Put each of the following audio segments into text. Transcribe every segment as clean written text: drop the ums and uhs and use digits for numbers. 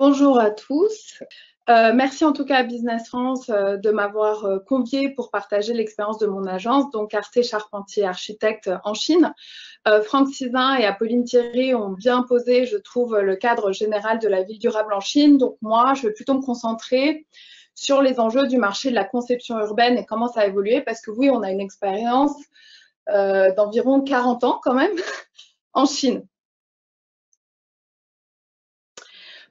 Bonjour à tous. Merci en tout cas à Business France de m'avoir conviée pour partager l'expérience de mon agence, donc Arte Charpentier Architecte en Chine. Franck Sizun et Apolline Thierry ont bien posé, je trouve, le cadre général de la ville durable en Chine. Donc moi, je vais plutôt me concentrer sur les enjeux du marché de la conception urbaine et comment ça a évolué, parce que oui, on a une expérience d'environ 40 ans quand même en Chine.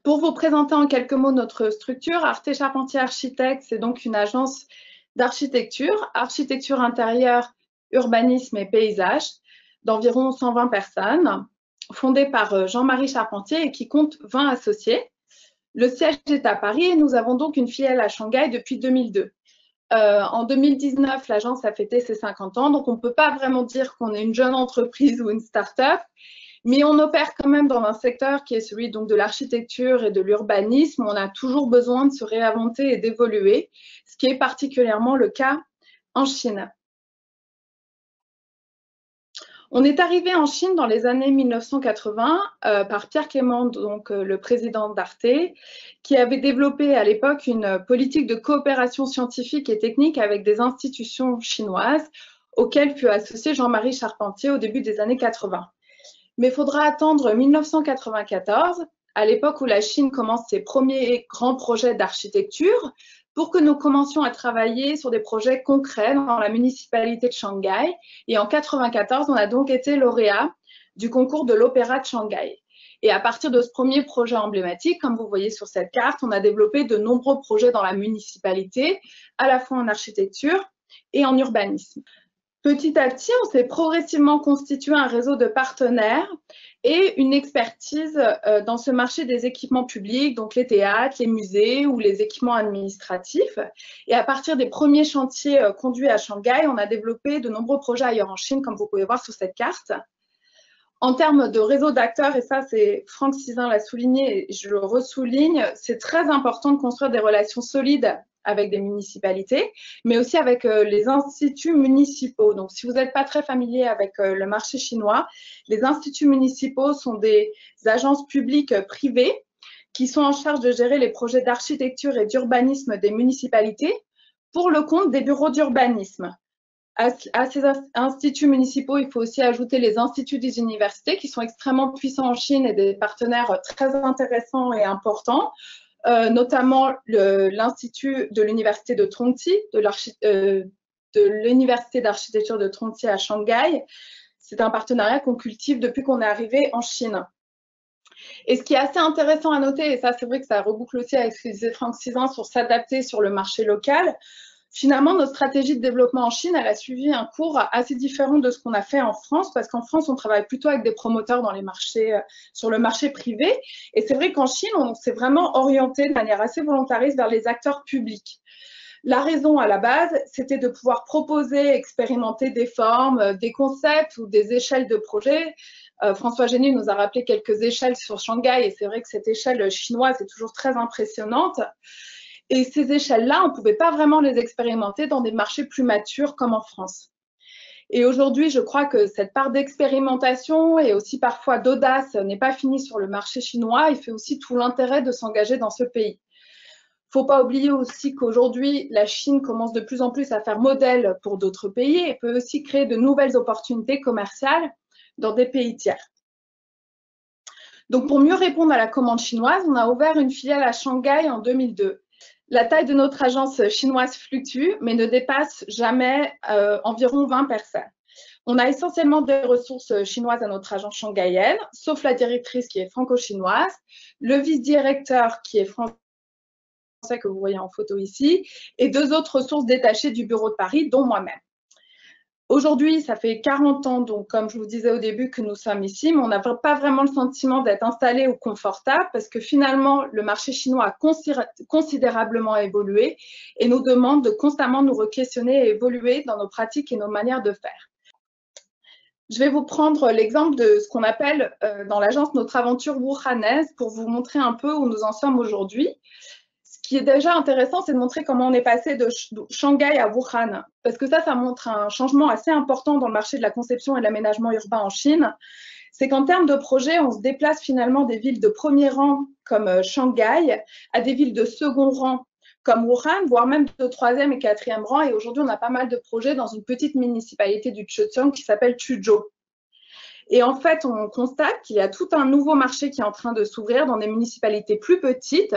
Pour vous présenter en quelques mots notre structure, Arte Charpentier Architecte, c'est donc une agence d'architecture, architecture intérieure, urbanisme et paysage, d'environ 120 personnes, fondée par Jean-Marie Charpentier et qui compte 20 associés. Le siège est à Paris et nous avons donc une filiale à Shanghai depuis 2002. En 2019, l'agence a fêté ses 50 ans, donc on ne peut pas vraiment dire qu'on est une jeune entreprise ou une start-up. Mais on opère quand même dans un secteur qui est celui donc de l'architecture et de l'urbanisme. On a toujours besoin de se réinventer et d'évoluer, ce qui est particulièrement le cas en Chine. On est arrivé en Chine dans les années 1980 par Pierre Clément, donc le président d'Arte, qui avait développé à l'époque une politique de coopération scientifique et technique avec des institutions chinoises auxquelles fut associé Jean-Marie Charpentier au début des années 80. Mais il faudra attendre 1994, à l'époque où la Chine commence ses premiers grands projets d'architecture, pour que nous commencions à travailler sur des projets concrets dans la municipalité de Shanghai. Et en 1994, on a donc été lauréat du concours de l'Opéra de Shanghai. Et à partir de ce premier projet emblématique, comme vous voyez sur cette carte, on a développé de nombreux projets dans la municipalité, à la fois en architecture et en urbanisme. Petit à petit, on s'est progressivement constitué un réseau de partenaires et une expertise dans ce marché des équipements publics, donc les théâtres, les musées ou les équipements administratifs. Et à partir des premiers chantiers conduits à Shanghai, on a développé de nombreux projets ailleurs en Chine, comme vous pouvez voir sur cette carte. En termes de réseau d'acteurs, et ça, c'est Franck Sizun l'a souligné et je le ressouligne, c'est très important de construire des relations solides avec des municipalités, mais aussi avec les instituts municipaux. Donc, si vous n'êtes pas très familier avec le marché chinois, les instituts municipaux sont des agences publiques privées qui sont en charge de gérer les projets d'architecture et d'urbanisme des municipalités pour le compte des bureaux d'urbanisme. À ces instituts municipaux, il faut aussi ajouter les instituts des universités qui sont extrêmement puissants en Chine et des partenaires très intéressants et importants, notamment l'Institut de l'Université de Zhongji, de l'Université d'architecture de Zhongji à Shanghai. C'est un partenariat qu'on cultive depuis qu'on est arrivé en Chine. Et ce qui est assez intéressant à noter, et ça c'est vrai que ça reboucle aussi avec ce que disait Franck Sizun sur s'adapter sur le marché local, finalement, notre stratégie de développement en Chine, elle a suivi un cours assez différent de ce qu'on a fait en France, parce qu'en France, on travaille plutôt avec des promoteurs dans les marchés, sur le marché privé. Et c'est vrai qu'en Chine, on s'est vraiment orienté de manière assez volontariste vers les acteurs publics. La raison à la base, c'était de pouvoir proposer, expérimenter des formes, des concepts ou des échelles de projets. François Génie nous a rappelé quelques échelles sur Shanghai, et c'est vrai que cette échelle chinoise est toujours très impressionnante. Et ces échelles-là, on ne pouvait pas vraiment les expérimenter dans des marchés plus matures comme en France. Et aujourd'hui, je crois que cette part d'expérimentation et aussi parfois d'audace n'est pas finie sur le marché chinois. Il fait aussi tout l'intérêt de s'engager dans ce pays. Il ne faut pas oublier aussi qu'aujourd'hui, la Chine commence de plus en plus à faire modèle pour d'autres pays et peut aussi créer de nouvelles opportunités commerciales dans des pays tiers. Donc, pour mieux répondre à la commande chinoise, on a ouvert une filiale à Shanghai en 2002. La taille de notre agence chinoise fluctue, mais ne dépasse jamais environ 20 personnes. On a essentiellement des ressources chinoises à notre agence shanghaïenne, sauf la directrice qui est franco-chinoise, le vice-directeur qui est français que vous voyez en photo ici, et 2 autres ressources détachées du bureau de Paris, dont moi-même. Aujourd'hui, ça fait 40 ans, donc comme je vous disais au début, que nous sommes ici, mais on n'a pas vraiment le sentiment d'être installé ou confortable parce que finalement, le marché chinois a considérablement évolué et nous demande de constamment nous re-questionner et évoluer dans nos pratiques et nos manières de faire. Je vais vous prendre l'exemple de ce qu'on appelle dans l'agence notre aventure wuhanaise pour vous montrer un peu où nous en sommes aujourd'hui. Ce qui est déjà intéressant, c'est de montrer comment on est passé de Shanghai à Wuhan, parce que ça montre un changement assez important dans le marché de la conception et de l'aménagement urbain en Chine. c'est qu'en termes de projet, on se déplace finalement des villes de premier rang comme Shanghai à des villes de second rang comme Wuhan, voire même de troisième et quatrième rang. Et aujourd'hui, on a pas mal de projets dans une petite municipalité du Zhejiang qui s'appelle Chuzhou. Et en fait, on constate qu'il y a tout un nouveau marché qui est en train de s'ouvrir dans des municipalités plus petites,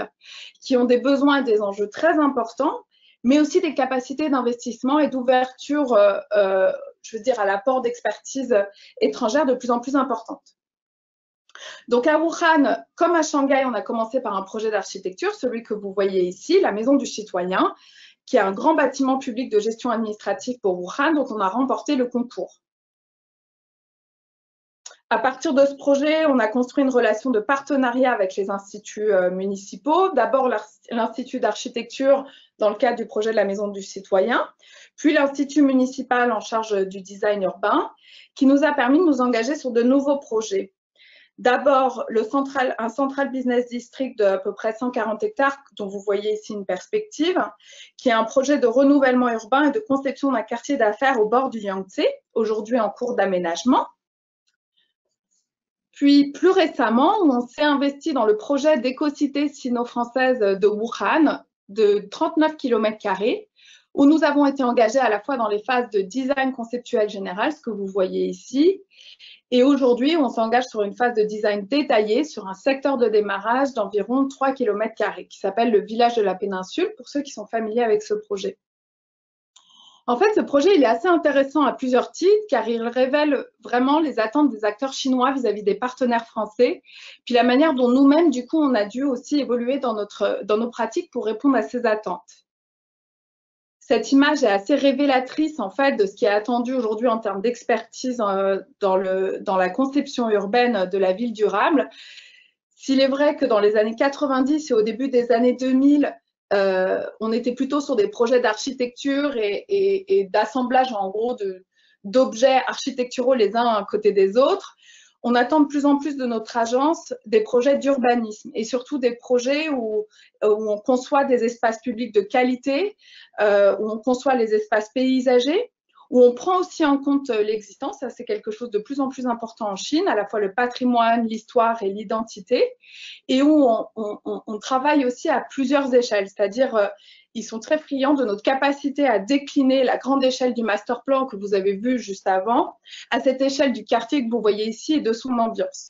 qui ont des besoins et des enjeux très importants, mais aussi des capacités d'investissement et d'ouverture, je veux dire, à l'apport d'expertise étrangère de plus en plus importantes. Donc à Wuhan, comme à Shanghai, on a commencé par un projet d'architecture, celui que vous voyez ici, la Maison du Citoyen, qui est un grand bâtiment public de gestion administrative pour Wuhan, dont on a remporté le concours. À partir de ce projet, on a construit une relation de partenariat avec les instituts municipaux. D'abord l'Institut d'architecture dans le cadre du projet de la Maison du Citoyen, puis l'Institut municipal en charge du design urbain, qui nous a permis de nous engager sur de nouveaux projets. D'abord, un Central Business District de à peu près 140 hectares, dont vous voyez ici une perspective, qui est un projet de renouvellement urbain et de conception d'un quartier d'affaires au bord du Yangtze, aujourd'hui en cours d'aménagement. Puis, plus récemment, on s'est investi dans le projet d'éco-cité sino-française de Wuhan, de 39 km², où nous avons été engagés à la fois dans les phases de design conceptuel général, ce que vous voyez ici, et aujourd'hui, on s'engage sur une phase de design détaillé sur un secteur de démarrage d'environ 3 km², qui s'appelle le village de la péninsule, pour ceux qui sont familiers avec ce projet. En fait, ce projet, il est assez intéressant à plusieurs titres, car il révèle vraiment les attentes des acteurs chinois vis-à-vis des partenaires français, puis la manière dont nous-mêmes, du coup, on a dû aussi évoluer dans nos pratiques pour répondre à ces attentes. Cette image est assez révélatrice, en fait, de ce qui est attendu aujourd'hui en termes d'expertise dans la conception urbaine de la ville durable. S'il est vrai que dans les années 90 et au début des années 2000, on était plutôt sur des projets d'architecture et d'assemblage en gros d'objets architecturaux les uns à côté des autres. On attend de plus en plus de notre agence des projets d'urbanisme et surtout des projets où on conçoit des espaces publics de qualité, où on conçoit les espaces paysagers, où on prend aussi en compte l'existence. Ça, c'est quelque chose de plus en plus important en Chine, à la fois le patrimoine, l'histoire et l'identité, et où on travaille aussi à plusieurs échelles, c'est-à-dire ils sont très friands de notre capacité à décliner la grande échelle du master plan que vous avez vu juste avant, à cette échelle du quartier que vous voyez ici et de son ambiance.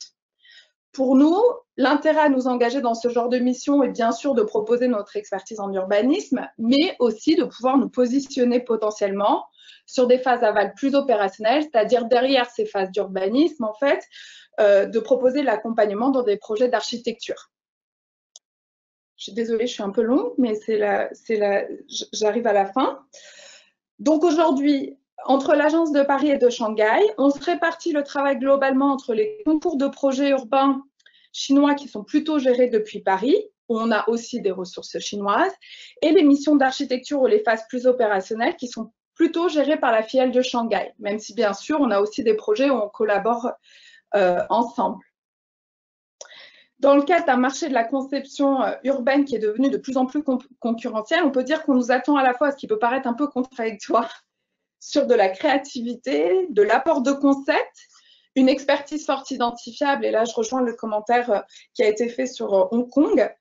Pour nous, l'intérêt à nous engager dans ce genre de mission est bien sûr de proposer notre expertise en urbanisme, mais aussi de pouvoir nous positionner potentiellement sur des phases aval plus opérationnelles, c'est-à-dire derrière ces phases d'urbanisme, en fait, de proposer l'accompagnement dans des projets d'architecture. Je suis désolée, je suis un peu longue, mais j'arrive à la fin. Donc aujourd'hui, entre l'Agence de Paris et de Shanghai, on se répartit le travail globalement entre les concours de projets urbains chinois qui sont plutôt gérés depuis Paris, où on a aussi des ressources chinoises, et les missions d'architecture ou les phases plus opérationnelles qui sont plutôt gérées par la filiale de Shanghai, même si bien sûr on a aussi des projets où on collabore ensemble. Dans le cadre d'un marché de la conception urbaine qui est devenu de plus en plus concurrentiel, on peut dire qu'on nous attend à la fois, ce qui peut paraître un peu contradictoire, sur de la créativité, de l'apport de concepts, une expertise forte identifiable, et là je rejoins le commentaire qui a été fait sur Hong Kong,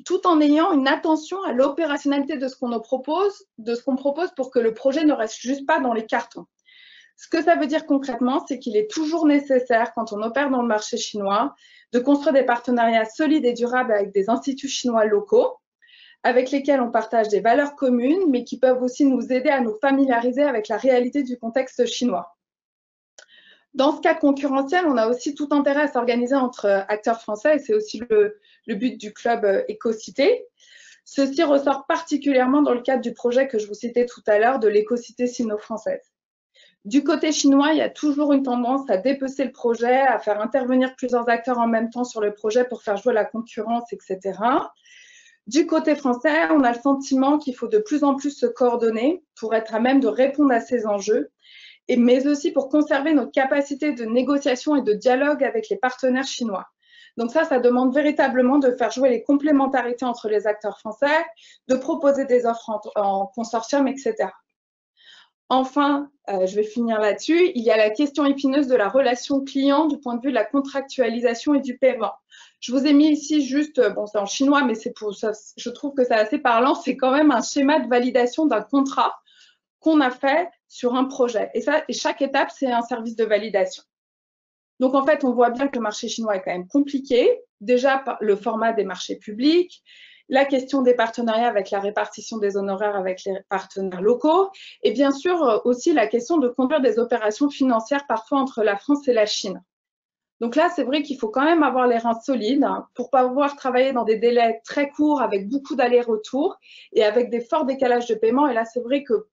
tout en ayant une attention à l'opérationnalité de ce qu'on propose pour que le projet ne reste juste pas dans les cartons. Ce que ça veut dire concrètement, c'est qu'il est toujours nécessaire, quand on opère dans le marché chinois, de construire des partenariats solides et durables avec des instituts chinois locaux, avec lesquels on partage des valeurs communes, mais qui peuvent aussi nous aider à nous familiariser avec la réalité du contexte chinois. Dans ce cadre concurrentiel, on a aussi tout intérêt à s'organiser entre acteurs français, et c'est aussi le but du club Éco-Cité. Ceci ressort particulièrement dans le cadre du projet que je vous citais tout à l'heure de l'éco-cité sino-française. Du côté chinois, il y a toujours une tendance à dépecer le projet, à faire intervenir plusieurs acteurs en même temps sur le projet pour faire jouer la concurrence, etc. Du côté français, on a le sentiment qu'il faut de plus en plus se coordonner pour être à même de répondre à ces enjeux, mais aussi pour conserver notre capacité de négociation et de dialogue avec les partenaires chinois. Donc ça demande véritablement de faire jouer les complémentarités entre les acteurs français, de proposer des offres en consortium, etc. Enfin, je vais finir là-dessus, il y a la question épineuse de la relation client du point de vue de la contractualisation et du paiement. Je vous ai mis ici juste, bon c'est en chinois, mais c'est pour ça, je trouve que c'est assez parlant, c'est quand même un schéma de validation d'un contrat qu'on a fait sur un projet. Et chaque étape, c'est un service de validation. Donc en fait, on voit bien que le marché chinois est quand même compliqué. Déjà, le format des marchés publics, la question des partenariats avec la répartition des honoraires avec les partenaires locaux, et bien sûr aussi la question de conduire des opérations financières parfois entre la France et la Chine. Donc là, c'est vrai qu'il faut quand même avoir les reins solides pour pouvoir travailler dans des délais très courts avec beaucoup d'allers-retours et avec des forts décalages de paiement. Et là, c'est vrai que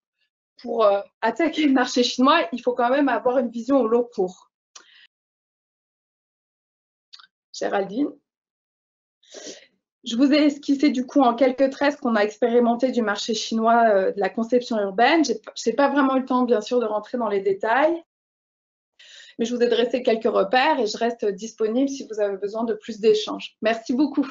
pour attaquer le marché chinois, il faut quand même avoir une vision au long cours. Géraldine, je vous ai esquissé du coup en quelques traits ce qu'on a expérimenté du marché chinois de la conception urbaine. Je n'ai pas vraiment eu le temps, bien sûr, de rentrer dans les détails, mais je vous ai dressé quelques repères et je reste disponible si vous avez besoin de plus d'échanges. Merci beaucoup.